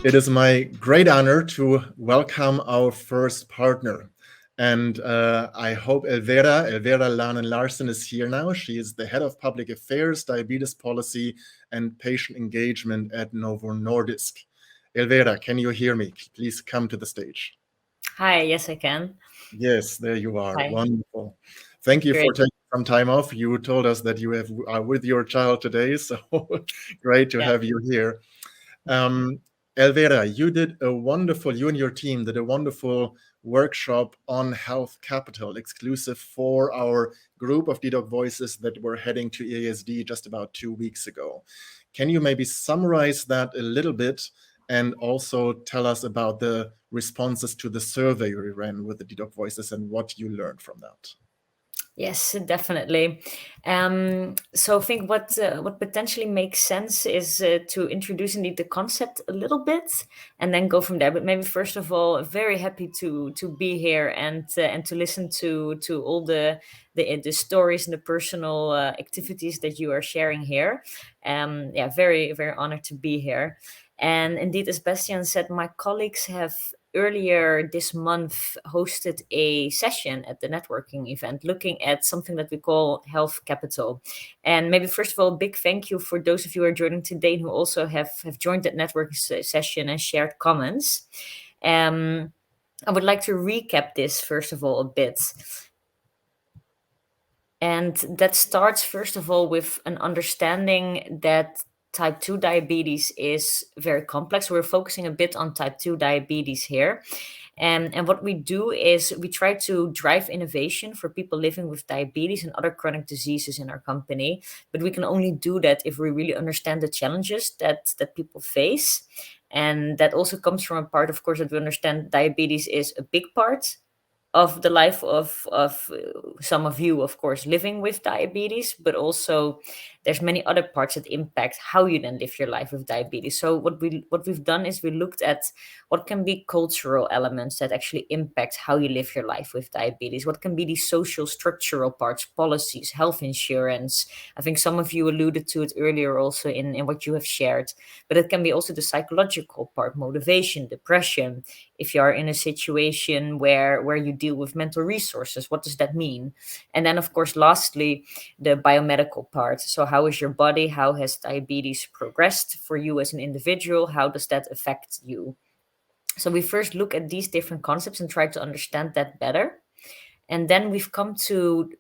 It is my great honor to welcome our first partner. And I hope Elvera Lanen Larsen is here now. She is the head of public affairs, diabetes policy, and patient engagement at Novonordisk. Elvera, can you hear me? Please come to the stage. Hi, yes, I can. Yes, there you are. Hi. Wonderful. Thank you for Great. taking some time off. You told us that you are with your child today, so great to Yeah. have you here. Um, Elvera, you and your team did a wonderful workshop on health capital, exclusive for our group of dedoc voices that were heading to EASD just about 2 weeks ago. Can you maybe summarize that a little bit and also tell us about the responses to the survey you ran with the dedoc voices and what you learned from that? Yes, definitely. So I think what potentially makes sense is to introduce indeed the concept a little bit, and then go from there. But maybe first of all, very happy to be here and to listen to all the stories and the personal activities that you are sharing here. Yeah, very very honored to be here. And indeed, as Bastian said, my colleagues have earlier this month hosted a session at the networking event looking at something that we call health capital. And maybe first of all, a big thank you for those of you who are joining today and who also have joined that networking session and shared comments. I would like to recap this first of all a bit. And that starts, first of all, with an understanding that type 2 diabetes is very complex. We're focusing a bit on type 2 diabetes here. And what we do is we try to drive innovation for people living with diabetes and other chronic diseases in our company. But we can only do that if we really understand the challenges that people face. And that also comes from a part, of course, that we understand diabetes is a big part of the life of some of you, of course, living with diabetes, but also there's many other parts that impact how you then live your life with diabetes. So what we've done is we looked at what can be cultural elements that actually impact how you live your life with diabetes, what can be the social structural parts, policies, health insurance. I think some of you alluded to it earlier also in what you have shared, but it can be also the psychological part, motivation, depression. If you are in a situation where you deal with mental resources, what does that mean? And then, of course, lastly, the biomedical part. So how is your body? How has diabetes progressed for you as an individual? How does that affect you? So we first look at these different concepts and try to understand that better. And then we've come to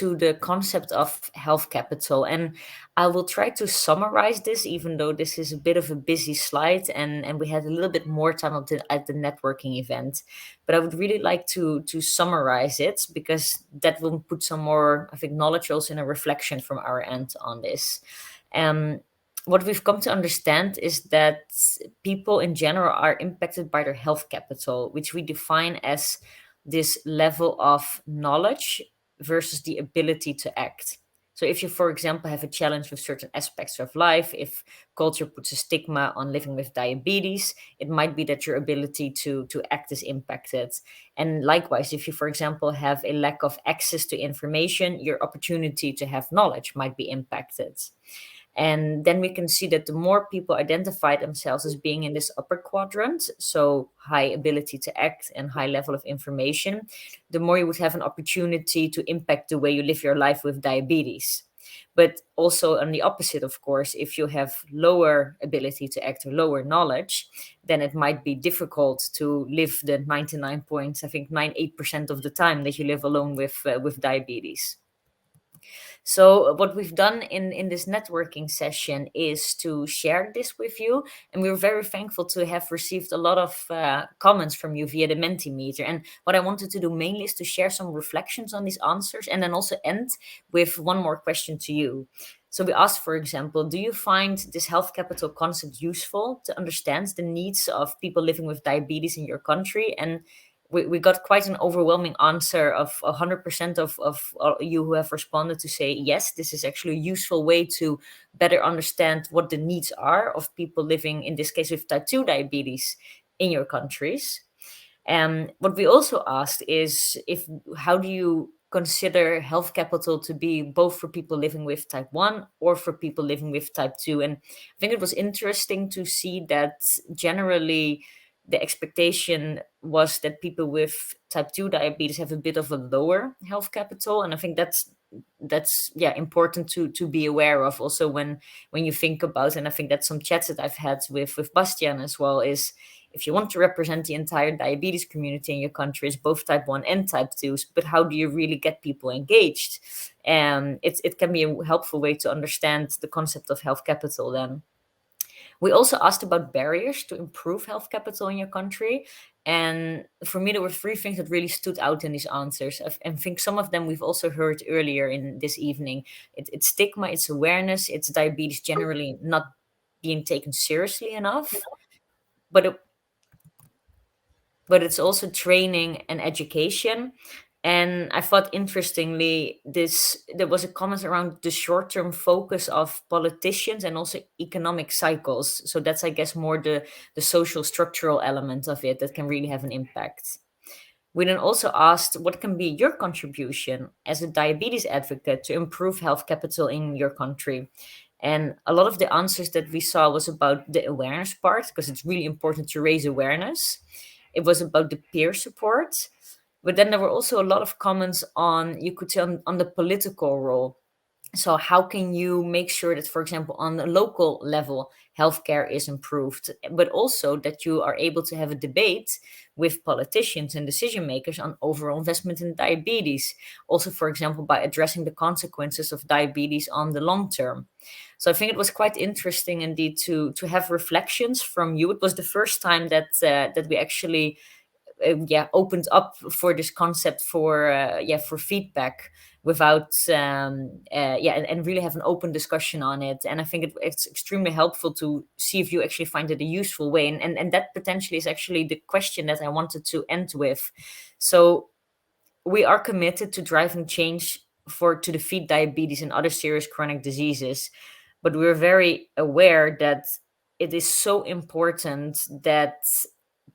the concept of health capital. And I will try to summarize this, even though this is a bit of a busy slide and we had a little bit more time at the networking event. But I would really like to summarize it because that will put some more, I think, knowledge also in a reflection from our end on this. Um, what we've come to understand is that people in general are impacted by their health capital, which we define as this level of knowledge versus the ability to act. So, if you, for example, have a challenge with certain aspects of life, if culture puts a stigma on living with diabetes, it might be that your ability to act is impacted. And likewise, if you, for example, have a lack of access to information, your opportunity to have knowledge might be impacted. And then we can see that the more people identify themselves as being in this upper quadrant, so high ability to act and high level of information, the more you would have an opportunity to impact the way you live your life with diabetes. But also on the opposite, of course, if you have lower ability to act or lower knowledge, then it might be difficult to live the 99 points, I think 98% of the time that you live alone with diabetes. So what we've done in this networking session is to share this with you, and we were very thankful to have received a lot of comments from you via the Mentimeter. And what I wanted to do mainly is to share some reflections on these answers, and then also end with one more question to you. So we asked, for example, do you find this health capital concept useful to understand the needs of people living with diabetes in your country? And we got quite an overwhelming answer of 100% of you who have responded to say, yes, this is actually a useful way to better understand what the needs are of people living, in this case, with type 2 diabetes in your countries. What we also asked is, if how do you consider health capital to be both for people living with type 1 or for people living with type 2. And I think it was interesting to see that generally the expectation was that people with type 2 diabetes have a bit of a lower health capital. And I think that's important to be aware of also when you think about, and I think that's some chats that I've had with Bastian as well, is if you want to represent the entire diabetes community in your country, is both type 1 and type 2, but how do you really get people engaged? And it can be a helpful way to understand the concept of health capital then. We also asked about barriers to improve health capital in your country. And for me, there were three things that really stood out in these answers. And I think some of them we've also heard earlier in this evening. It's stigma, it's awareness, it's diabetes generally not being taken seriously enough. But it's also training and education. And I thought interestingly, there was a comment around the short-term focus of politicians and also economic cycles. So that's, I guess, more the social structural element of it that can really have an impact. We then also asked what can be your contribution as a diabetes advocate to improve health capital in your country. And a lot of the answers that we saw was about the awareness part, because it's really important to raise awareness. It was about the peer support. But then there were also a lot of comments on, you could say, on the political role. So how can you make sure that, for example, on the local level, healthcare is improved, but also that you are able to have a debate with politicians and decision makers on overall investment in diabetes. Also, for example, by addressing the consequences of diabetes on the long term. So I think it was quite interesting indeed to have reflections from you. It was the first time that we actually opened up for this concept for feedback without and really have an open discussion on it. And I think it's extremely helpful to see if you actually find it a useful way, and that potentially is actually the question that I wanted to end with. So we are committed to driving change to defeat diabetes and other serious chronic diseases, but we're very aware that it is so important that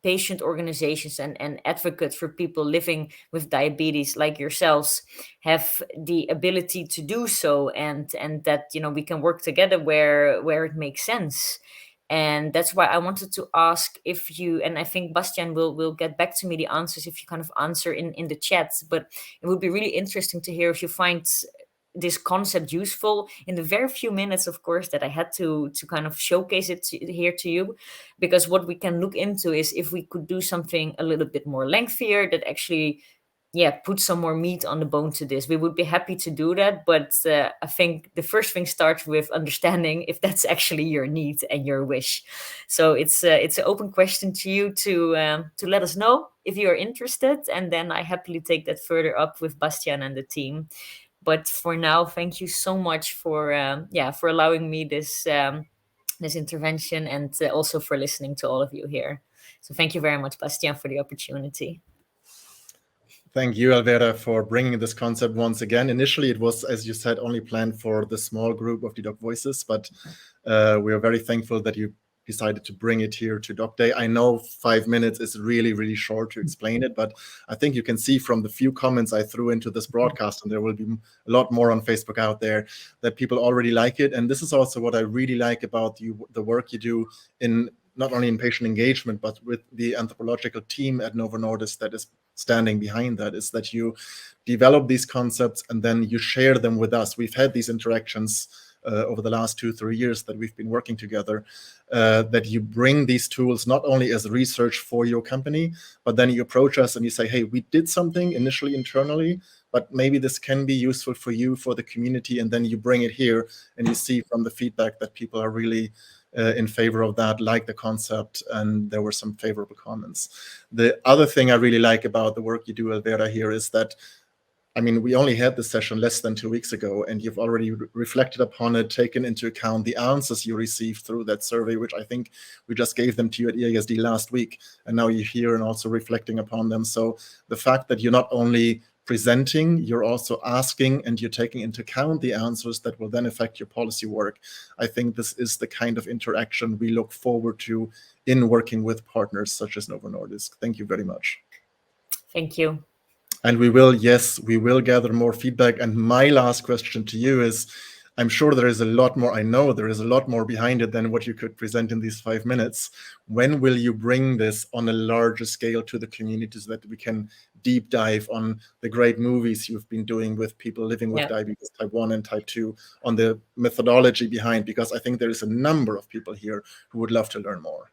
patient organizations and advocates for people living with diabetes like yourselves have the ability to do so, and that we can work together where it makes sense. And that's why I wanted to ask if you, and I think Bastian will get back to me the answers if you kind of answer in the chat, but it would be really interesting to hear if you find this concept useful in the very few minutes, of course, that I had to kind of showcase it here to you. Because what we can look into is if we could do something a little bit more lengthier that actually put some more meat on the bone to this. We would be happy to do that, but I think the first thing starts with understanding if that's actually your need and your wish. So it's an open question to you to let us know if you are interested, and then I happily take that further up with Bastian and the team. But for now, thank you so much for allowing me this intervention, and also for listening to all of you here. So thank you very much, Bastian, for the opportunity. Thank you, Alvera, for bringing this concept once again. Initially, it was, as you said, only planned for the small group of dedoc voices, but we are very thankful that you decided to bring it here to Doc Day. I know 5 minutes is really, really short to explain it, but I think you can see from the few comments I threw into this broadcast, and there will be a lot more on Facebook out there, that people already like it. And this is also what I really like about the work you do in not only in patient engagement, but with the anthropological team at Novonordisk that is standing behind that, is that you develop these concepts and then you share them with us. We've had these interactions over the last 2-3 years that we've been working together, that you bring these tools not only as research for your company, but then you approach us and you say, hey, we did something initially internally, but maybe this can be useful for you, for the community, and then you bring it here and you see from the feedback that people are really in favor of that, like the concept, and there were some favorable comments. The other thing I really like about the work you do, Alvera, here is that, I mean, we only had this session less than 2 weeks ago, and you've already reflected upon it, taken into account the answers you received through that survey, which I think we just gave them to you at EASD last week, and now you're here and also reflecting upon them. So the fact that you're not only presenting, you're also asking, and you're taking into account the answers that will then affect your policy work. I think this is the kind of interaction we look forward to in working with partners such as Novonordisk. Thank you very much. Thank you. And we will gather more feedback. And my last question to you is, I'm sure there is a lot more, I know there is a lot more behind it than what you could present in these 5 minutes. When will you bring this on a larger scale to the community so that we can deep dive on the great movies you've been doing with people living with diabetes type 1 and type 2, on the methodology behind? Because I think there is a number of people here who would love to learn more.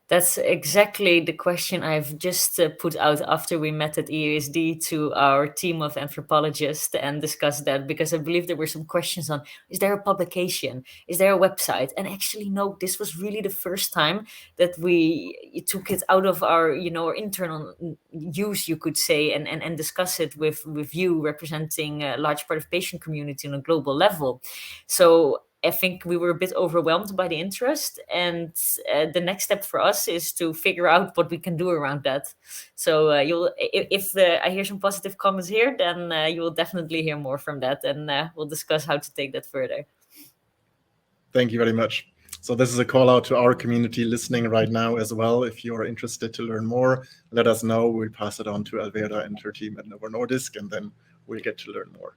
That's exactly the question I've just put out after we met at EASD to our team of anthropologists and discussed that, because I believe there were some questions on, is there a publication? Is there a website? And actually, no, this was really the first time that we took it out of our, our internal use, you could say, and discuss it with you representing a large part of patient community on a global level. So I think we were a bit overwhelmed by the interest, and the next step for us is to figure out what we can do around that. So if I hear some positive comments here, then you will definitely hear more from that, and we'll discuss how to take that further. Thank you very much. So this is a call out to our community listening right now as well. If you are interested to learn more, let us know. We'll pass it on to Alvera and her team at Novonordisk, and then we'll get to learn more.